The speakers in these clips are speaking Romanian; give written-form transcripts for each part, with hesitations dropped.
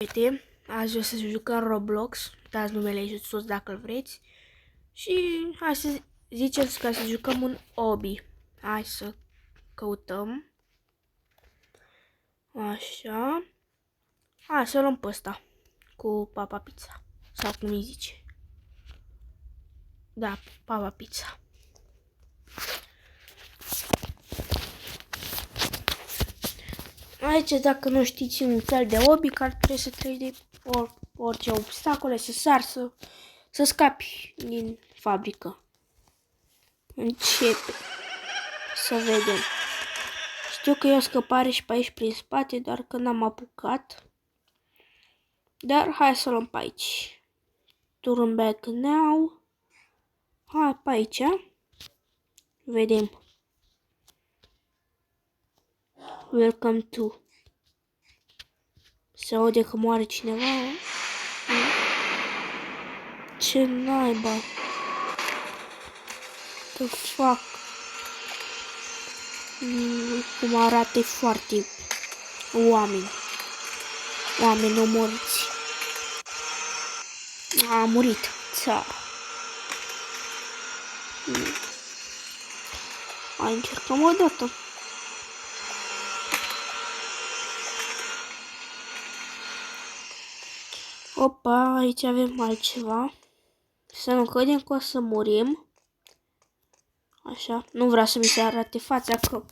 Prieteni, azi o să jucăm Roblox, dați numele aici sus dacă-l vreți. Și hai să ziceți ca să jucăm un hobby. Hai să căutăm. Așa. Hai să luăm pe ăsta, cu Papa Pizza, sau cum îi zice. Da, Papa Pizza. Aici, dacă nu știți un fel de hobby, care trebuie să treci de orice obstacole, să sari, să scapi din fabrică. Începe. Să vedem. Știu că e o scăpare și pe aici prin spate, doar că n-am apucat. Dar hai să luăm pe aici. Turn back now. Hai pe aici. Vedem. Welcome to. Se aude că moare cineva. Ce naiba. The fuck. Cum arată foarte oameni. Oameni omorâți. A murit. Ța. Hai încercăm o dată. Opa, aici avem altceva. Să nu credem că o să murim. Așa, nu vreau să mi se arate fața că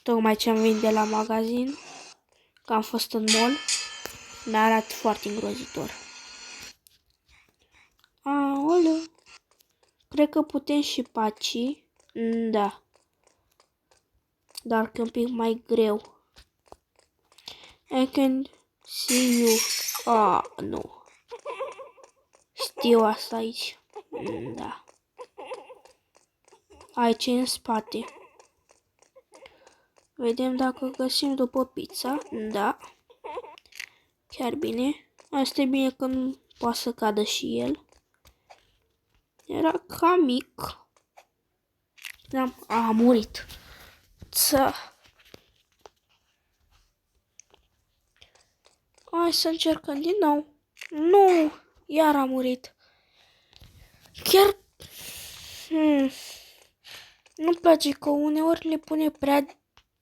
tocmai ce am venit de la magazin, că am fost în mall, mi-arată foarte îngrozitor. Aoleu, cred că putem și paci, da, dar că un pic mai greu. I can see you. Nu. Știu asta aici, da. Aici în spate. Vedem dacă găsim după pizza. Da. Chiar bine. Asta e bine că nu poate să cadă și el. Era cam mic. A murit. Ță. Hai să încercăm din nou. Nu. Iar a murit. Chiar... Nu-mi place că uneori le pune prea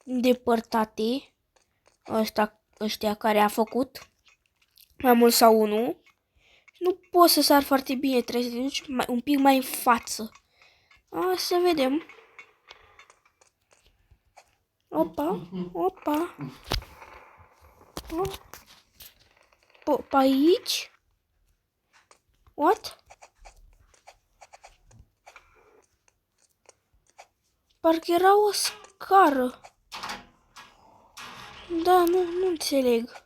depărtate. Ăștia care a făcut. Mai mult sau unul. Nu poți să sar foarte bine, trebuie să te duci un pic mai în față. Să vedem. Opa, opa. Pe aici? What? Parcă era o scară. Da, nu înțeleg.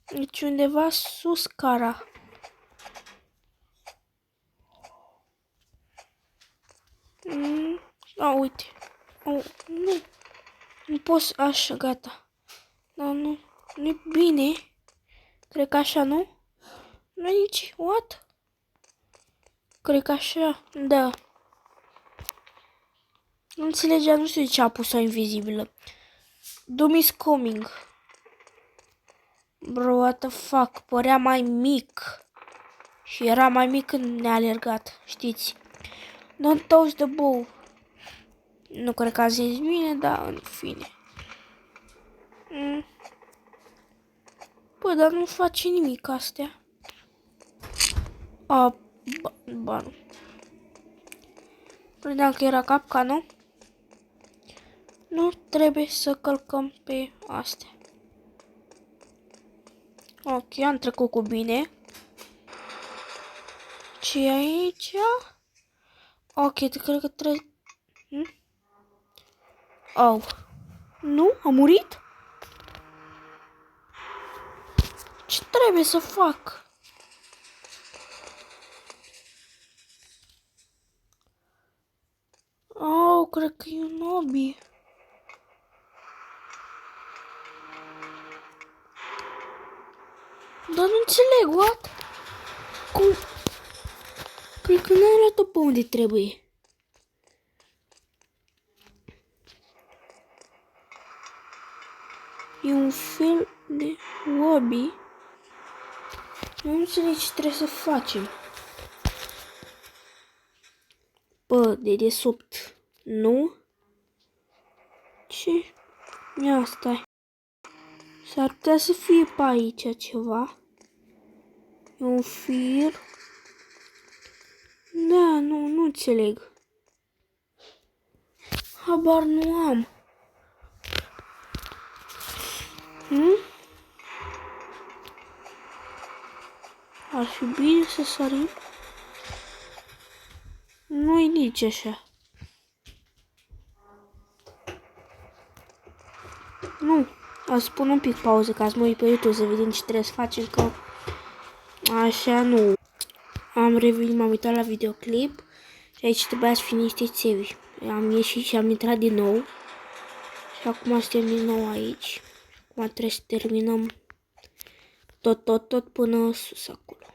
Deci undeva sus scara. Uite. Nu pot, așa, gata. Da, nu e bine. Cred că așa, nu? Nu e nici, what? Cred că așa, da. Nu înțelegea, nu știu de ce a pus-o invizibilă. Doom is coming. Bro, what the fuck, părea mai mic. Și era mai mic când ne-a alergat, știți. Don't touch the bow. Nu cred că a zis bine, dar în fine. Păi, dar nu face nimic astea. Ba nu. Credeam că era capcanul. Nu trebuie să călcăm pe astea. Ok, am trecut cu bine. Ce e aici? Ok, cred că trebuie... Nu? A murit? Ce trebuie să fac? Cred că e un hobby. Dar nu înțeleg, what? Cum? Cred că n-ai luat-o pe unde trebuie. E un fel de hobby. Nu înțeleg ce trebuie să facem. Bă, de desubt. Nu? Ce? Ia stai. S-ar putea să fie pe aici ceva. E un fir. Da, nu înțeleg. Habar nu am. Ar fi bine să sărim. Nu-i nici așa. Nu. Azi pun un pic pauză ca să mă uit pe YouTube să vedem ce trebuie să facem, că așa nu. Am revenit, m-am uitat la videoclip și aici trebuia să fi niște țevi. Am ieșit și am intrat din nou. Și acum suntem din nou aici. Acum trebuie să terminăm tot până sus acolo.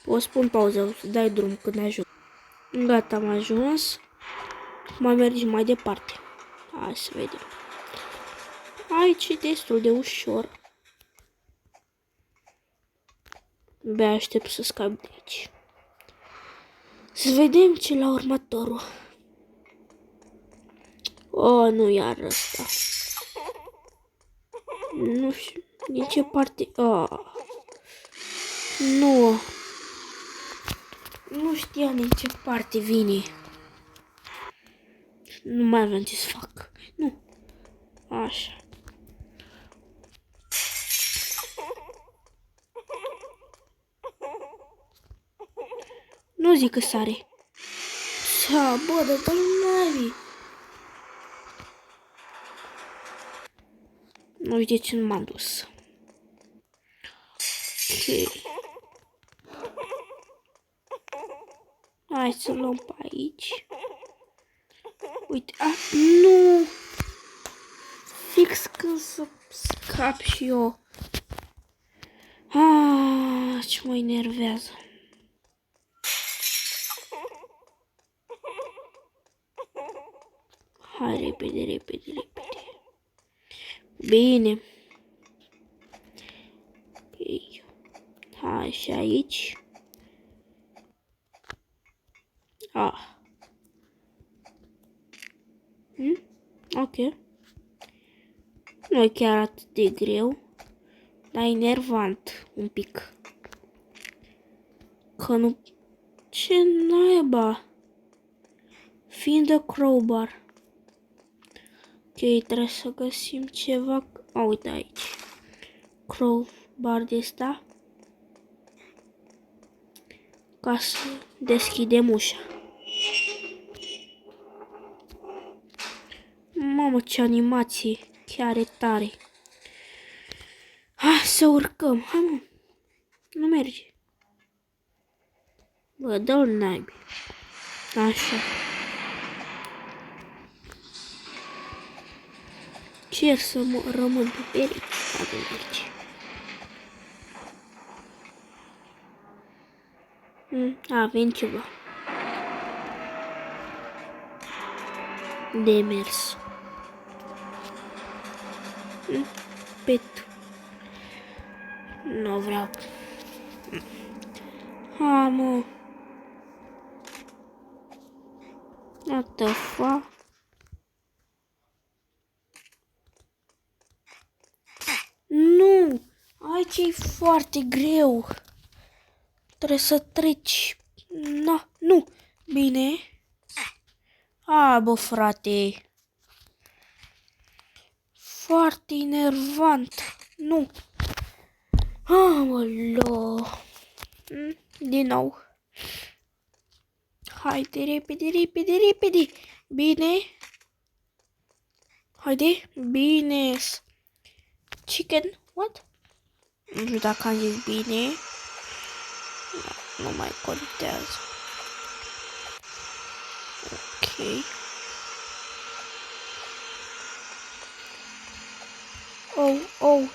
O să pun pauză, să dai drum când ajung. Gata, am ajuns. Acum mergem mai departe. Hai să vedem. Aici e destul de ușor. Abia aștept să scap de aici. Să vedem ce la următorul. Oh, nu iar ăsta. Nu știu din ce parte. Oh. Nu. Nu știam din ce parte vine. Nu mai avem ce să fac. Nu. Așa. Nu zic că sare. Bă, dar n-ai. Nu știu de ce nu m-am dus. Ok. Hai să luăm pe aici. Uite, nu! Fix când să scap și eu. Ce mă enervează. Hai, repede. Bine. Ok. Hai și aici. Ok. Nu e chiar atât de greu, dar enervant un pic. Că nu... Ce naiba? Fiind the crowbar. Ok, trebuie să găsim ceva... uite aici. Crowbar de ăsta. Ca să deschidem ușa. Mamă, ce animație. Chiar e tare. Hai să urcăm. Hai, mă. Nu merge. Bă, dă-l naibii. Așa. Cer să mă rămân pe pereți. Avem ceva. De mers. Pet. Nu vreau. Mă. What the fuck? Nu! Aici e foarte greu. Trebuie să treci. Nu. Bine. Bă, frate. Foarte enervant. Nu. Aoleo. Din nou. Haide, repede. Bine. Haide. Bine. Chicken. What? Nu știu dacă am zis bine. Nu mai contează. Ok. Oh.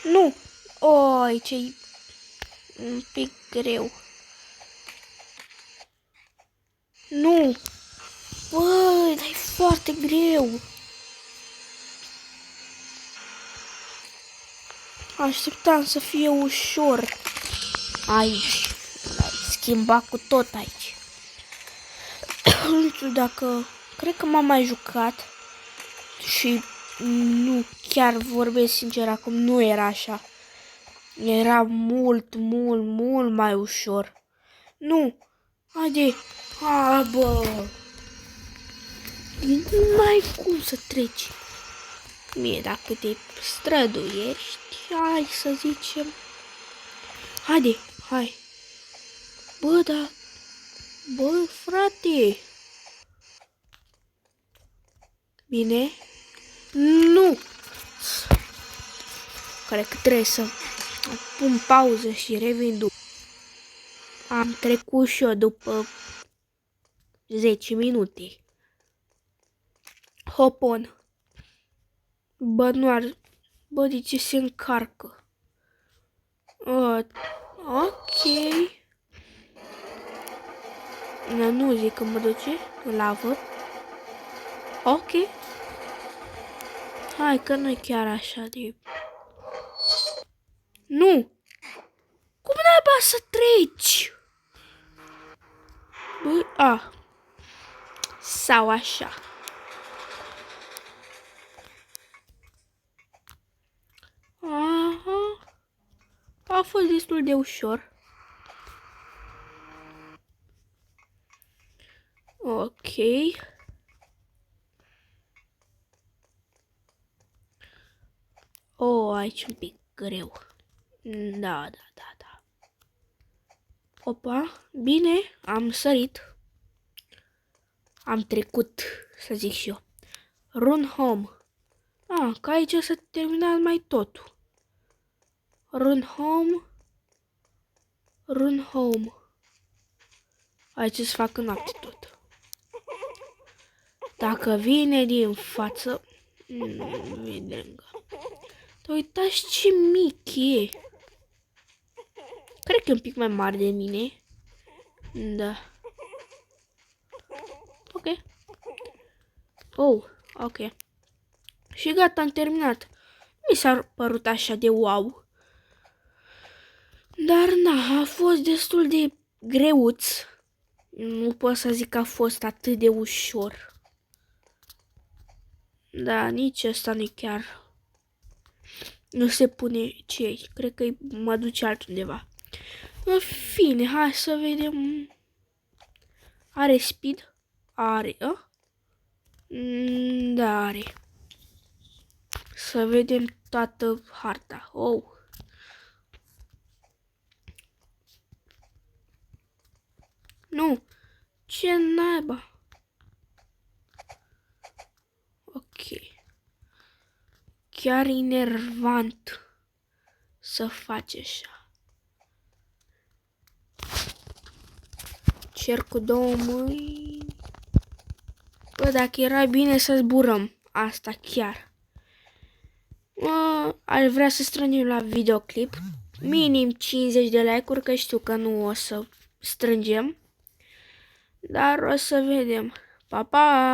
Nu. Aici e un pic greu. Nu! Băi, dar e foarte greu! Așteptam să fie ușor. Aici. L-ai schimbat cu tot aici. Nu știu dacă... Cred că m-am mai jucat. Și nu, chiar vorbesc sincer, acum nu era așa. Era mult, mult, mult mai ușor. Nu! Haide! A, bă! Nu ai cum să treci. Mie, dacă te străduiești, hai să zicem. Haide, hai. Bă, da. Bă, frate. Bine. Nu. Cred că trebuie să pun pauză și revin după. Am trecut și eu după 10 minute. Hop on. Bă, nu ar... Bă, de ce se încarcă? Ok. Nu zic că mă duce în lavă. Ok. Hai că nu-i chiar așa de... Nu! Cum n-ai să treci? Bă, sau așa. Aha. A fost destul de ușor. Ok. Aici un pic greu. Da. Opa, bine, am sărit. Am trecut, să zic și eu. Run home. Că aici s-a terminat mai totul. Run home. Run home. Aici să facă noapte tot. Dacă vine din față... vine lângă. Dar uitați ce mic e. Cred că e un pic mai mare de mine. Da. Ok. Ok. Și gata, am terminat. Mi s-a părut așa de wow. Dar na, a fost destul de greuț. Nu pot să zic că a fost atât de ușor. Da, nici ăsta nu chiar. Nu se pune ce. Cred că mă duce altundeva. În fine, hai să vedem. Are speed? Are, Da, are. Să vedem toată harta. Nu. Ce naiba? Ok. Chiar enervant să faci așa. Cer cu două mâini. Bă, dacă era bine să zburăm. Asta chiar. Aș vrea să strângem la videoclip. Minim 50 de like-uri, că știu că nu o să strângem. Dar o să vedem. Pa, pa!